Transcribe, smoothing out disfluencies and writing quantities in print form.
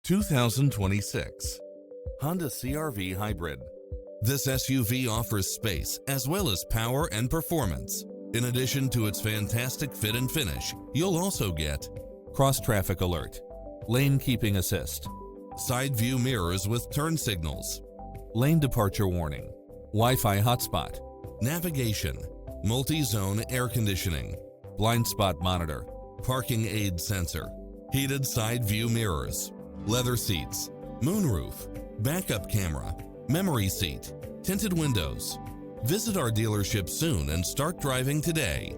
2026 Honda CR-V Hybrid. This SUV offers space as well as power and performance. In addition to its fantastic fit and finish, you'll also get cross-traffic alert, lane keeping assist, side view mirrors with turn signals, lane departure warning, Wi-Fi hotspot, navigation, multi-zone air conditioning, blind spot monitor, parking aid sensor, heated side view mirrors, leather seats, moonroof, backup camera, memory seat, tinted windows. Visit our dealership soon and start driving today.